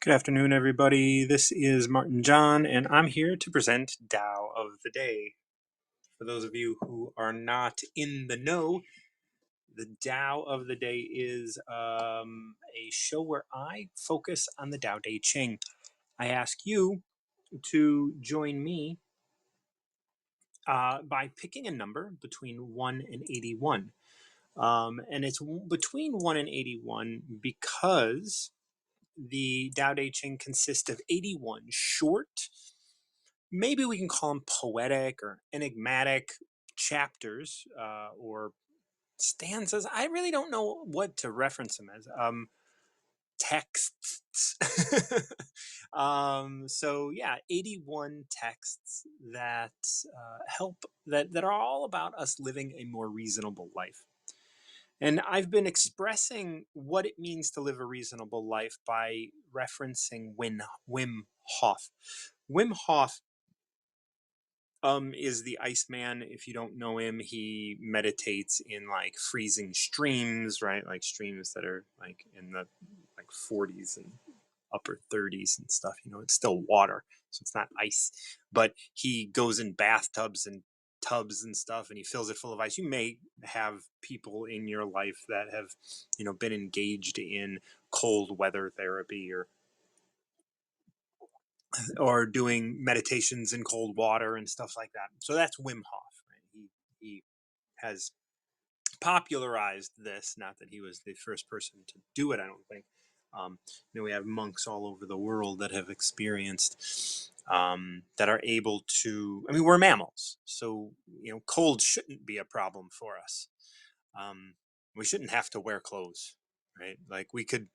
Good afternoon, everybody. This is Martin John, and I'm here to present Tao of the Day. For those of you who are not in the know, the Tao of the Day is a show where I focus on the Tao Te Ching. I ask you to join me by picking a number between 1 and 81. And it's between 1 and 81 because the Tao Te Ching consists of 81 short, maybe we can call them poetic or enigmatic chapters or stanzas. I really don't know what to reference them as. Texts. So yeah, 81 texts that help that are all about us living a more reasonable life. And I've been expressing what it means to live a reasonable life by referencing Wim Hof. Wim Hof is the Iceman. If you don't know him, he meditates in like freezing streams, right? Like streams that are like in the like 40s and upper 30s and stuff. You know, it's still water, so it's not ice. But he goes in bathtubs and tubs and stuff, and he fills it full of ice. You may have people in your life that have, you know, been engaged in cold weather therapy or doing meditations in cold water and stuff like that. So that's Wim Hof. Right? He has popularized this. Not that he was the first person to do it, I don't think. You know, we have monks all over the world that have experienced that are able to. I mean, we're mammals, so you know, cold shouldn't be a problem for us. Um, we shouldn't have to wear clothes, right? Like we could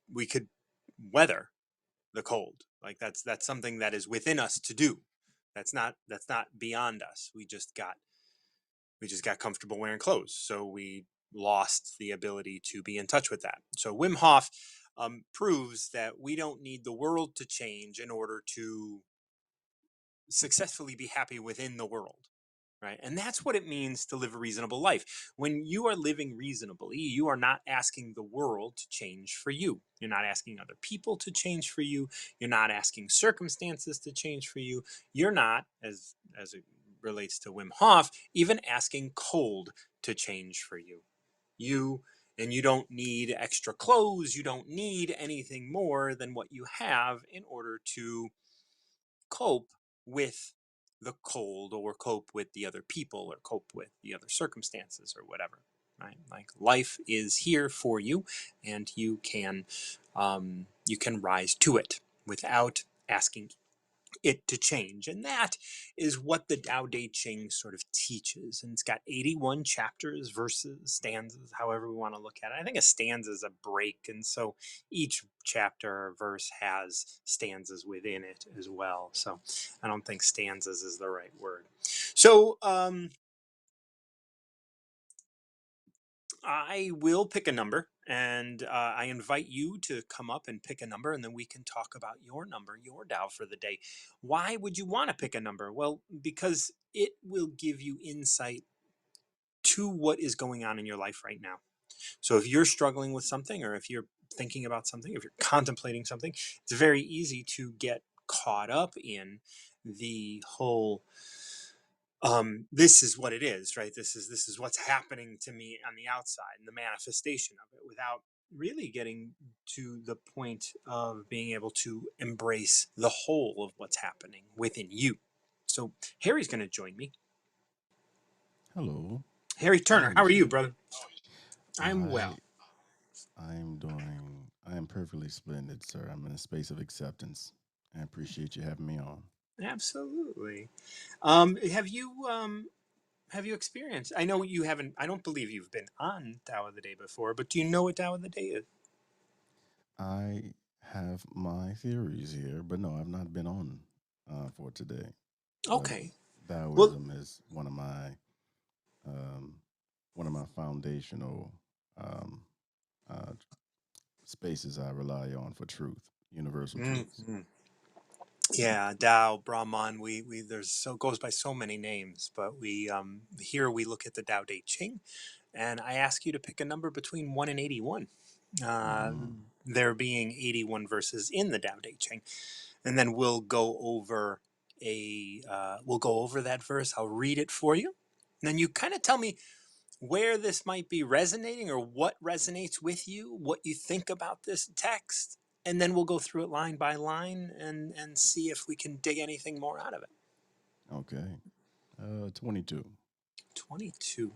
weather the cold. Like that's something that is within us to do. That's not beyond us. We just got comfortable wearing clothes, so we lost the ability to be in touch with that. So Wim Hof proves that we don't need the world to change in order to successfully be happy within the world. Right. And that's what it means to live a reasonable life. When you are living reasonably, you are not asking the world to change for you. You're not asking other people to change for you. You're not asking circumstances to change for you. You're not, as it relates to Wim Hof, even asking cold to change for you. You don't need extra clothes. You don't need anything more than what you have in order to cope with the cold or cope with the other people or cope with the other circumstances or whatever, right? Like life is here for you, and you can rise to it without asking it to change. And that is what the Tao Te Ching sort of teaches. And it's got 81 chapters, verses, stanzas, however we want to look at it. I think a stanza is a break. And so each chapter or verse has stanzas within it as well. So I don't think stanzas is the right word. So I will pick a number, and I invite you to come up and pick a number, and then we can talk about your number, your Tao for the day. Why would you want to pick a number? Well, because it will give you insight to what is going on in your life right now. So if you're struggling with something, or if you're thinking about something, if you're contemplating something, it's very easy to get caught up in the whole this is what it is, right? This is what's happening to me on the outside, and the manifestation of it, without really getting to the point of being able to embrace the whole of what's happening within you. So Harry's going to join me. Hello, Harry how Turner, are how you, are you, sir? brother? I'm I well. I am perfectly splendid, sir. I'm in a space of acceptance. I appreciate you having me on. Absolutely. Have you experienced? I know you haven't. I don't believe you've been on Tao of the Day before, but do you know what Tao of the Day is? I have my theories here, but no, I've not been on for today. But Okay. Well, Taoism is um, one of my foundational um, uh, spaces I rely on for truth, universal truths. mhm. Yeah, Tao, Brahman. We there's so goes by so many names, but we here we look at the Tao Te Ching, and I ask you to pick a number between 1 and 81. Uh, Mm. there being 81 verses in the Tao Te Ching, and then we'll go over that verse. I'll read it for you, and then you kind of tell me where this might be resonating or what resonates with you, what you think about this text, and then we'll go through it line by line and see if we can dig anything more out of it. Okay. 22. 22.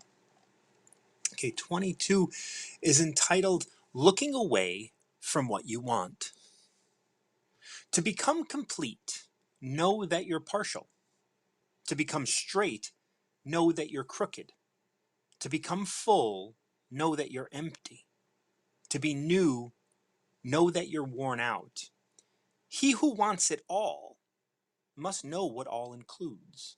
Okay, 22 is entitled Looking Away from What You Want. To become complete, know that you're partial. To become straight, know that you're crooked. To become full, know that you're empty. To be new, know that you're worn out. He who wants it all must know what all includes.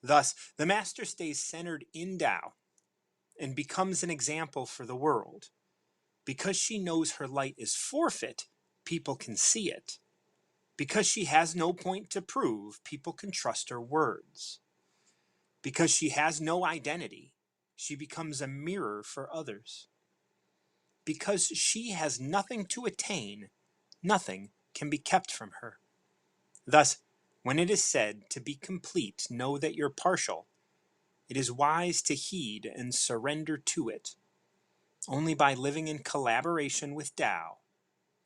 Thus, the master stays centered in Tao and becomes an example for the world. Because she knows her light is forfeit, people can see it. Because she has no point to prove, people can trust her words. Because she has no identity, she becomes a mirror for others. Because she has nothing to attain, nothing can be kept from her. Thus, when it is said to be complete, know that you're partial, it is wise to heed and surrender to it. Only by living in collaboration with Tao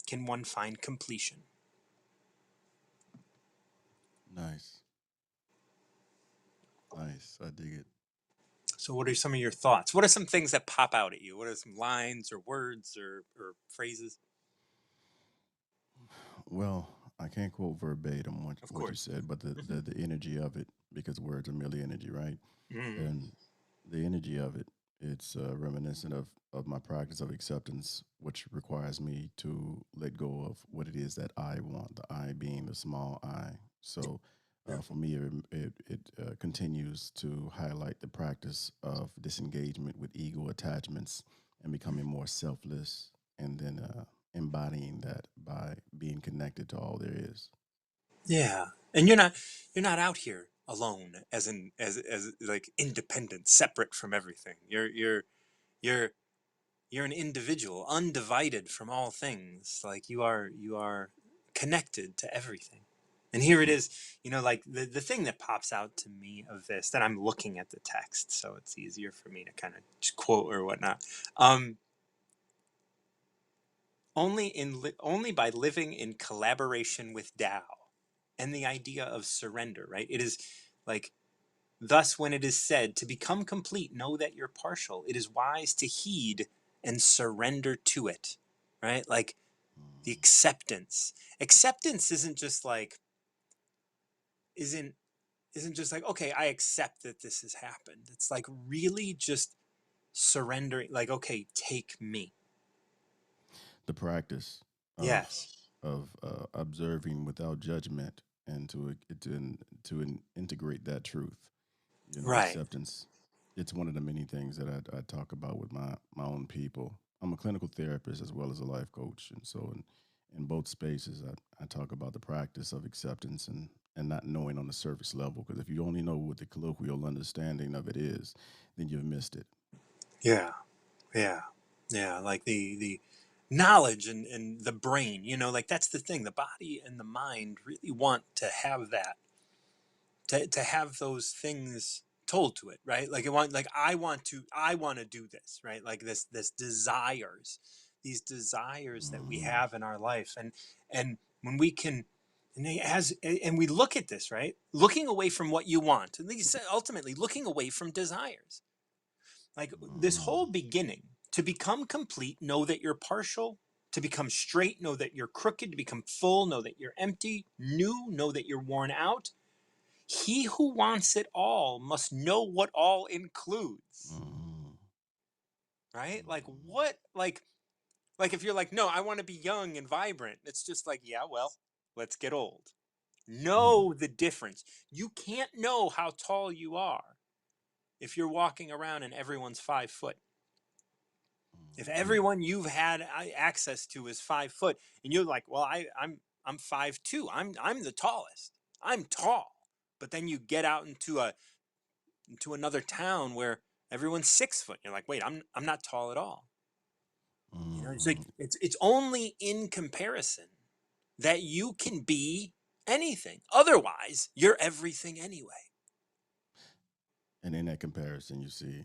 can one find completion. Nice. Nice. I dig it. So, what are some of your thoughts? What are some things that pop out at you? What are some lines or words or phrases? Well, I can't quote verbatim Of what you course. said, but Mm-hmm. the energy of it, because words are merely energy, right? Mm. And the energy of it, it's reminiscent of my practice of acceptance, which requires me to let go of what it is that I want, the I being the small I. So Yeah. for me, it continues to highlight the practice of disengagement with ego attachments and becoming more selfless, and then embodying that by being connected to all there is. Yeah. And you're not out here alone as like independent, separate from everything. You're you're an individual, undivided from all things. Like you are connected to everything. And here it Mm, is, like the thing that pops out to me of this, that I'm looking at the text, so it's easier for me to kind of just quote or whatnot. Um, only by living in collaboration with Tao and the idea of surrender, right? It is like, thus when it is said to become complete, know that you're partial. It is wise to heed and surrender to it, right? Like the mm. acceptance. Acceptance isn't isn't just like, okay, I accept that this has happened. It's like really just surrendering, like, okay, take me. The practice of Yes. observing without judgment, and to integrate that truth. You know, Right. acceptance. It's one of the many things that I talk about with my own people. I'm a clinical therapist as well as a life coach, and so in both spaces, I talk about the practice of acceptance and not knowing on the surface level. Because if you only know what the colloquial understanding of it is, then you've missed it. Yeah. Yeah. Yeah. Like the knowledge and the brain, like that's the thing. The body and the mind really want to have that, to have those things told to it, right? Like I want to do this, right? Like this desires, these desires that we Mm, have in our life. And when we can, and we look at this, right? Looking away from what you want, and these ultimately looking away from desires. Like this mm, whole beginning, to become complete, know that you're partial. To become straight, know that you're crooked. To become full, know that you're empty. New, know that you're worn out. He who wants it all must know what all includes. mm, Right? Like mm, what? Like if you're like, no, I want to be young and vibrant. It's just like, yeah, well, let's get old. mm, Know the difference. You can't know how tall you are if you're walking around and everyone's 5 foot. If mm, everyone you've had access to is 5 foot, and you're like, well, I'm 5'2". I'm the tallest. I'm tall. But then you get out into another town where everyone's 6 foot. You're like, wait, I'm not tall at all. It's Hmm. like it's only in comparison that you can be anything. Otherwise, you're everything anyway. And in that comparison, you see,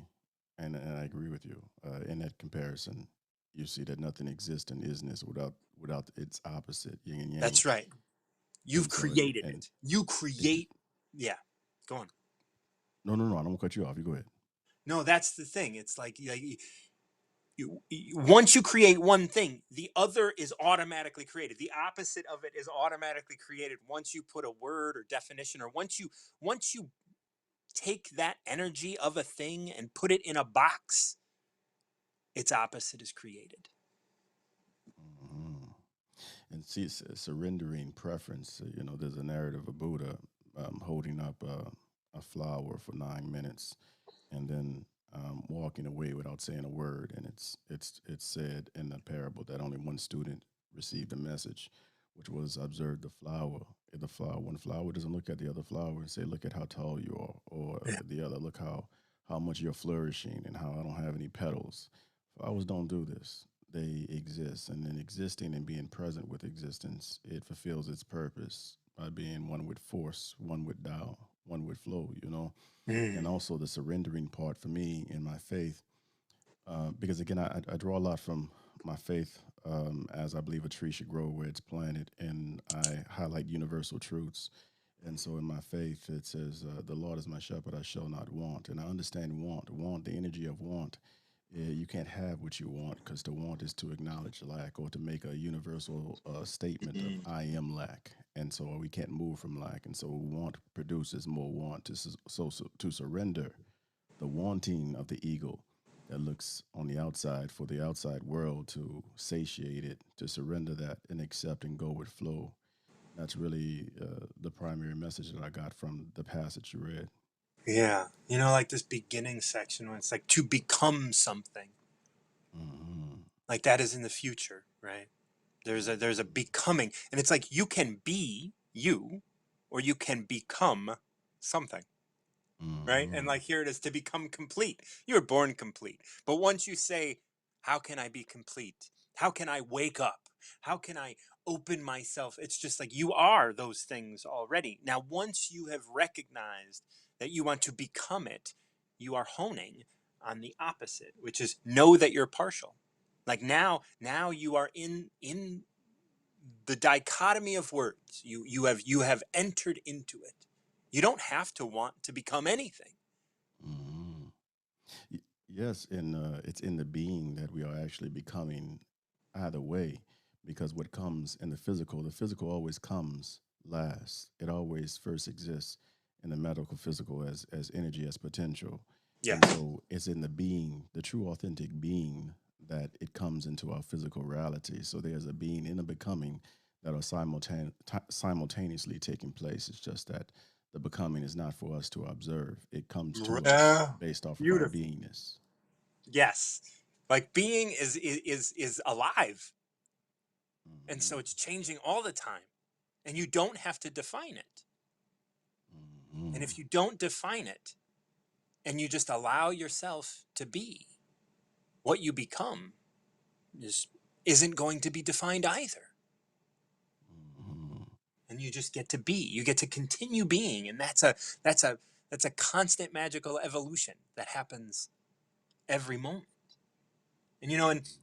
and I agree with you. In that comparison, you see that nothing exists in isness without its opposite, yin and yang. That's right. You've And so, created and it. You ex- create. Yeah. Go on. no, no, no, I don't cut you off. You go ahead. No, that's the thing. It's like, once you create one thing, the other is automatically created. The opposite of it is automatically created once you put a word or definition, or once you take that energy of a thing and put it in a box, its opposite is created. Hmm. And see, surrendering preference. There's a narrative of Buddha holding up a flower for 9 minutes, and then walking away without saying a word. And it's said in the parable that only one student received a message, which was observe the flower. If the flower, one flower doesn't look at the other flower and say, "Look at how tall you are," or Yeah. the other, "Look how much you're flourishing and how I don't have any petals." Flowers don't do this. They exist, and in existing and being present with existence, it fulfills its purpose by being one with force, one with Tao, one with flow. And Mm. also the surrendering part for me in my faith, because again, I draw a lot from my faith, as I believe a tree should grow where it's planted, and I highlight universal truths. And so in my faith, it says, "The Lord is my shepherd; I shall not want." And I understand want, the energy of want. You can't have what you want, because to want is to acknowledge lack or to make a universal statement of Mm. "I am lack," and so we can't move from lack. And so want produces more want. So to surrender the wanting of the ego that looks on the outside for the outside world to satiate it, to surrender that and accept and go with flow. That's really the primary message that I got from the passage you read. Yeah. Like this beginning section when it's like to become something. Hmm. Like that is in the future, right? There's a Hmm. becoming, and it's like you can be you, or you can become something, right? And Hmm. like here it is, to become complete. You were born complete, but once you say, "How can I be complete? How can I wake up? How can I open myself?" It's just like you are those things already. Now, once you have recognized that you want to become it, you are honing on the opposite, which is know that you're partial. Like now you are in the dichotomy of words. You have entered into it. You don't have to want to become anything. Hmm. Yes, and it's in the being that we are actually becoming either way, because what comes in the physical always comes last. It always first exists in the medical physical as energy, as potential. Yeah. And so it's in the being, the true authentic being, that it comes into our physical reality. So there's a being and a becoming that are simultaneously taking place. It's just that the becoming is not for us to observe. It comes to us based off of our Beautiful. beingness. Yes. Like being is alive. And so Hmm. it's changing all the time. And you don't have to define it. And Hmm. if you don't define it and you just allow yourself to be, what you become is isn't going to be defined either. Hmm. And you just get to be. You get to continue being. And that's a constant magical evolution that happens every moment. And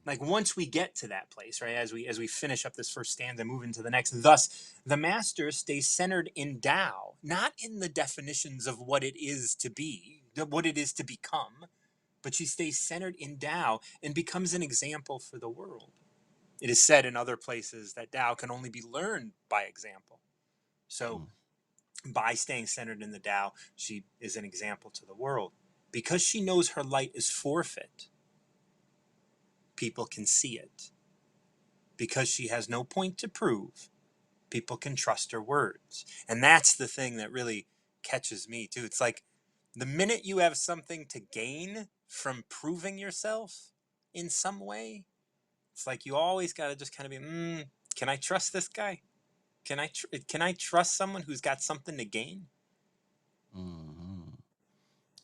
like once we get to that place, right, as we finish up this first stanza, move into the next. Thus, the master stays centered in Tao, not in the definitions of what it is to be, what it is to become, but she stays centered in Tao and becomes an example for the world. It is said in other places that Tao can only be learned by example. So, by staying centered in the Tao, she is an example to the world. Because she knows her light is forfeit, people can see it. Because she has no point to prove, people can trust her words. And that's the thing that really catches me too. It's like the minute you have something to gain from proving yourself in some way, it's like you always got to just kind of be, can I trust this guy? Can I trust someone who's got something to gain? Hmm.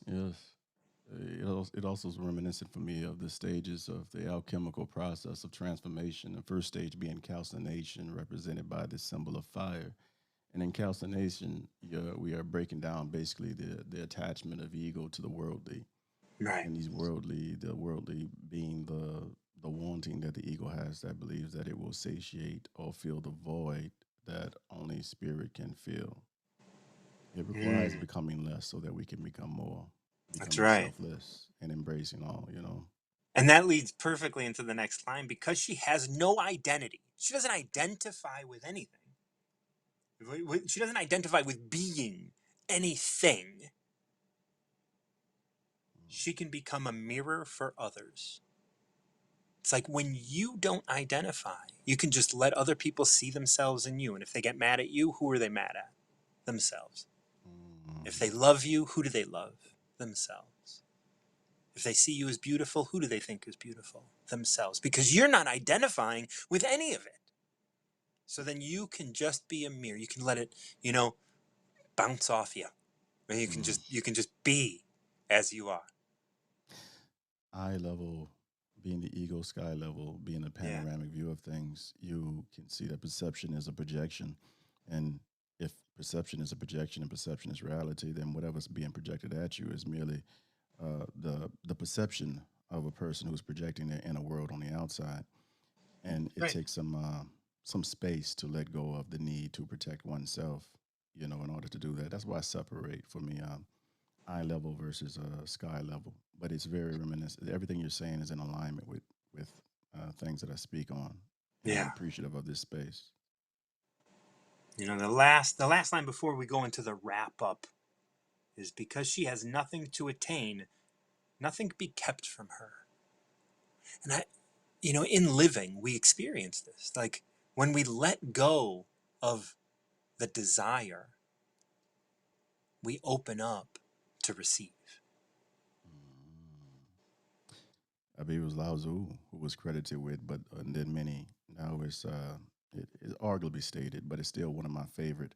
Yes. It also is reminiscent for me of the stages of the alchemical process of transformation. The first stage being calcination, represented by the symbol of fire. And in calcination, we are breaking down basically the attachment of ego to the worldly, Right. and the worldly being the wanting that the ego has that believes that it will satiate or fill the void that only spirit can fill. It requires Mm, becoming less so that we can become more, that's becoming right. selfless and embracing all, you know. And that leads perfectly into the next line, because she has no identity. She doesn't identify with anything. She doesn't identify with being anything. She can become a mirror for others. It's like when you don't identify, you can just let other people see themselves in you. And if they get mad at you, who are they mad at? Themselves. If they Mm, love you, who do they love? Themselves. If they see you as beautiful, who do they think is beautiful? Themselves. Because you're not identifying with any of it. So then you can just be a mirror. You can let it, you know, bounce off you. And mm. you can just be as you are. Eye level being the ego, sky level being a Yeah. panoramic view of things, you can see that perception is a projection. And if perception is a projection and perception is reality, then whatever's being projected at you is merely the perception of a person who's projecting their inner world on the outside. And it Right. takes some space to let go of the need to protect oneself, you know, in order to do that. That's why I separate for me. Eye level versus sky level. But it's very reminiscent. Everything you're saying is in alignment with things that I speak on, and I'm Yeah. appreciative of this space. You know, the last line before we go into the wrap up is, because she has nothing to attain, nothing be kept from her. And I, you know, in living, we experience this. Like when we let go of the desire, we open up to receive. Mm. I believe it was Lao Tzu who was credited with, but and then many. Now it is arguably stated, but it's still one of my favorite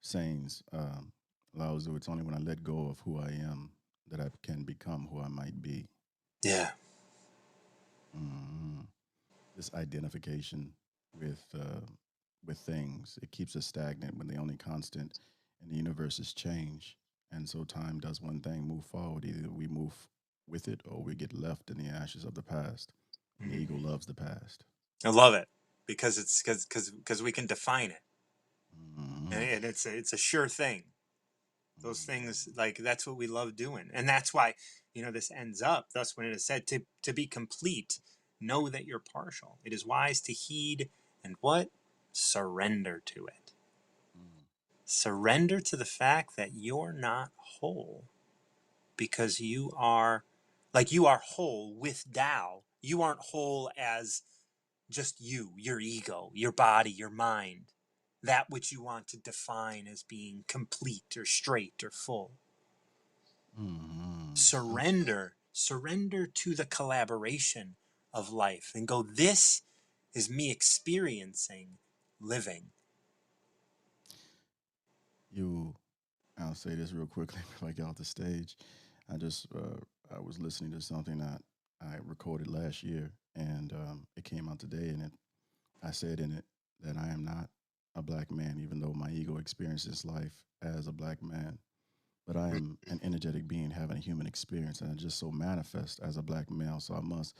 sayings. Lao Tzu, it's only when I let go of who I am that I can become who I might be. Yeah. Mm. This identification with with things. It keeps us stagnant when the only constant in the universe is change. And so time does one thing: move forward. Either we move with it or we get left in the ashes of the past. And the ego Mhm. loves the past. I love it because because we can define it, Mm-hmm. and it's a sure thing. Those things, like, that's what we love doing, and that's why, you know, this ends up thus when it is said, to be complete, know that you're partial. It is wise to heed and what, surrender to it. Mm-hmm. Surrender to the fact that you're not whole, because you are, like, you are whole with Tao. You aren't whole as just you, your ego, your body, your mind, that which you want to define as being complete or straight or full. Mm-hmm. Surrender to the collaboration of life and go, this is me experiencing living. You, I'll say this real quickly before I get off the stage. I just, I was listening to something that I recorded last year, and it came out today, and I said in it that I am not a black man, even though my ego experiences life as a black man. But I am an energetic being having a human experience, and I just so manifest as a black male. So I must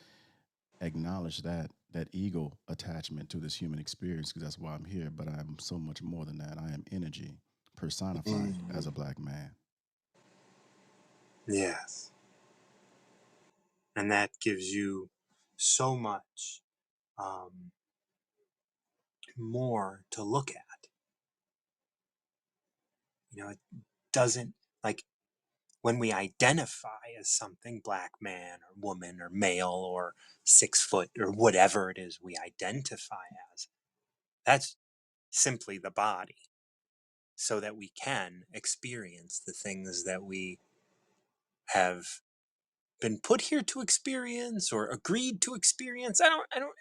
acknowledge that ego attachment to this human experience because that's why I'm here. But I'm so much more than that. I am energy personified Mm, as a black man. yes. And that gives you so much um, more to look at. You know, it doesn't, like, when we identify as something, black man or woman or male or 6 foot or whatever it is we identify as, that's simply the body, so that we can experience the things that we have been put here to experience or agreed to experience. I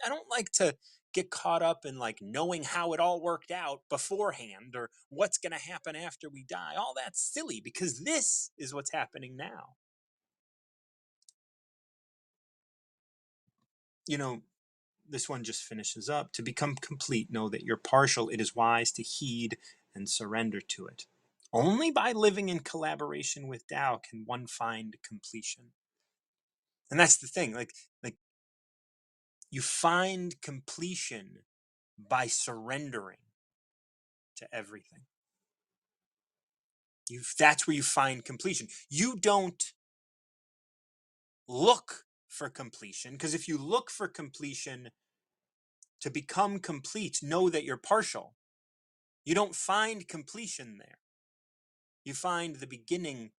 don't like to get caught up in, like, knowing how it all worked out beforehand or what's going to happen after we die. All that's silly, because this is what's happening now. you know, this one just finishes up. To become complete, know that you're partial. It is wise to heed and surrender to it. Only by living in collaboration with Tao can one find completion. And that's the thing. Like you find completion by surrendering to everything. That's where you find completion. You don't look for completion, because if you look for completion to become complete, know that you're partial. You don't find completion there. You find the beginning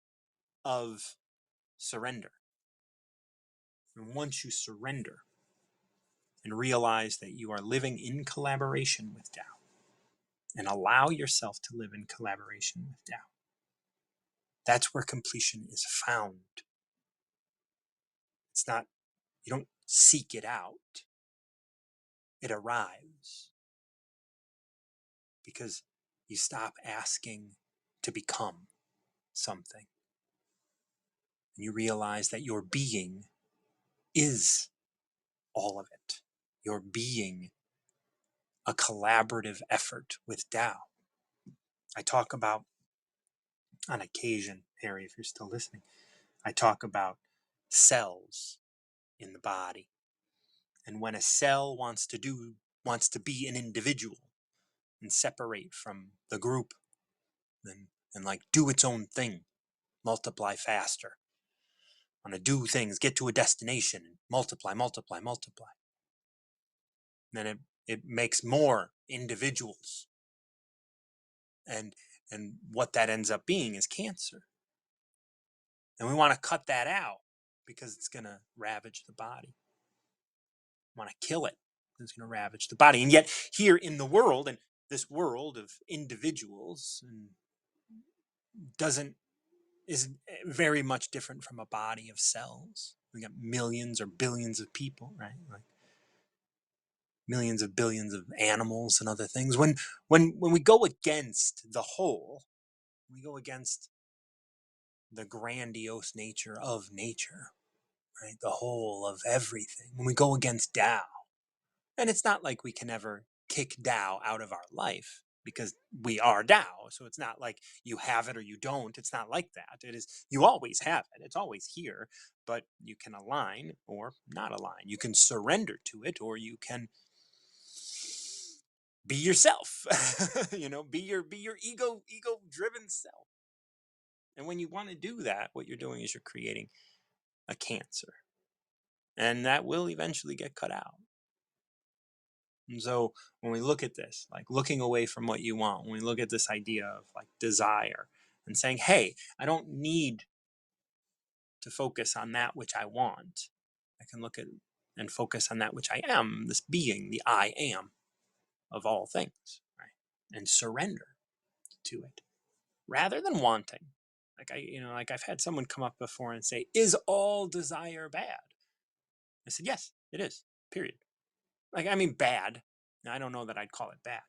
of surrender. And once you surrender and realize that you are living in collaboration with Tao, and allow yourself to live in collaboration with Tao, that's where completion is found. It's not, you don't seek it out, it arrives because you stop asking to become something. And you realize that your being is all of it. Your being, a collaborative effort with Tao. I talk about, on occasion, Harry, if you're still listening, I talk about cells in the body. And when a cell wants to be an individual and separate from the group and like do its own thing, multiply faster, want to do things, get to a destination, and multiply, multiply, multiply. And then it makes more individuals. And what that ends up being is cancer. And we want to cut that out because it's going to ravage the body. We want to kill it. It's going to ravage the body. And yet here in the world, and this world of individuals, doesn't is very much different from a body of cells. We got millions or billions of people, right? Like millions of billions of animals and other things. When we go against the whole, we go against the grandiose nature of nature, right? The whole of everything. When we go against Tao, and it's not like we can ever kick Tao out of our life because we are Tao. So it's not like you have it or you don't. It's not like that. It is, you always have it. It's always here, but you can align or not align. You can surrender to it, or you can be yourself. Be your ego driven self. And when you want to do that, what you're doing is you're creating a cancer, and that will eventually get cut out. And so when we look at this, like looking away from what you want, when we look at this idea of like desire and saying, hey, I don't need to focus on that which I want. I can look at and focus on that which I am, this being, the I am of all things, right? And surrender to it rather than wanting. Like I've had someone come up before and say, is all desire bad? I said, yes, it is, period. Like, I mean, bad. I don't know that I'd call it bad.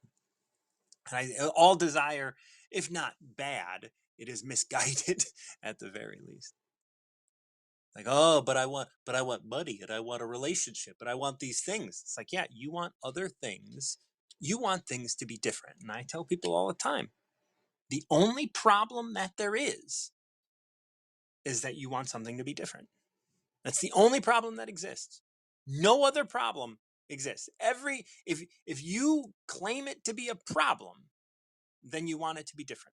And all desire, if not bad, it is misguided at the very least. Like, oh, but I want money, and I want a relationship, and I want these things. It's like, yeah, you want other things. You want things to be different. And I tell people all the time, the only problem that there is that you want something to be different. That's the only problem that exists. No other problem exists. If you claim it to be a problem, then you want it to be different.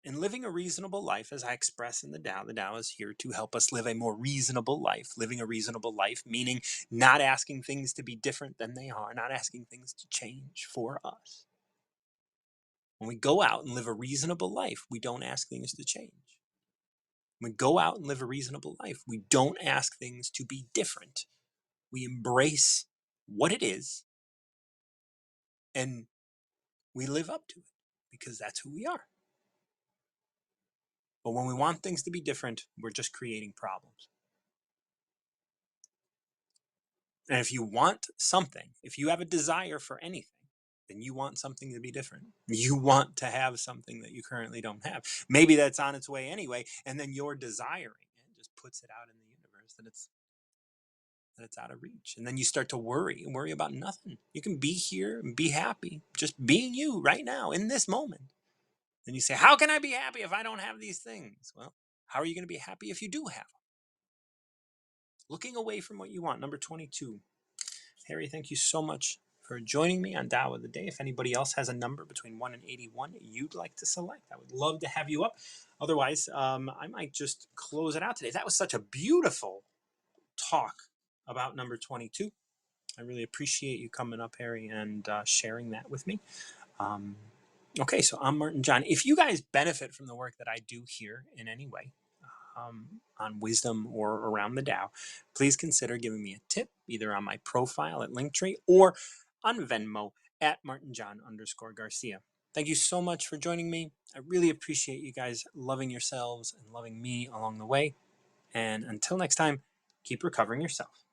And living a reasonable life, as I express in the Tao is here to help us live a more reasonable life. Living a reasonable life, meaning not asking things to be different than they are, not asking things to change for us. When we go out and live a reasonable life, we don't ask things to change. When we go out and live a reasonable life, we don't ask things to be different. We embrace what it is and we live up to it because that's who we are. But when we want things to be different, we're just creating problems. And if you want something, if you have a desire for anything, then you want something to be different. You want to have something that you currently don't have. Maybe that's on its way anyway, and then you're desiring it, just puts it out in the universe that that it's out of reach. And then you start to worry and worry about nothing. You can be here and be happy, just being you right now in this moment. Then you say, how can I be happy if I don't have these things? Well, how are you going to be happy if you do have them? Looking away from what you want. Number 22. Harry, thank you so much for joining me on Tao of the Day. If anybody else has a number between 1 and 81 you'd like to select, I would love to have you up. Otherwise, I might just close it out today. That was such a beautiful talk about number 22. I really appreciate you coming up, Harry, and sharing that with me. Um, okay, so I'm Martin John. If you guys benefit from the work that I do here in any way, on wisdom or around the Tao, please consider giving me a tip either on my profile at Linktree or on Venmo at martinjohn_Garcia. Thank you so much for joining me. I really appreciate you guys loving yourselves and loving me along the way. And until next time, keep recovering yourself.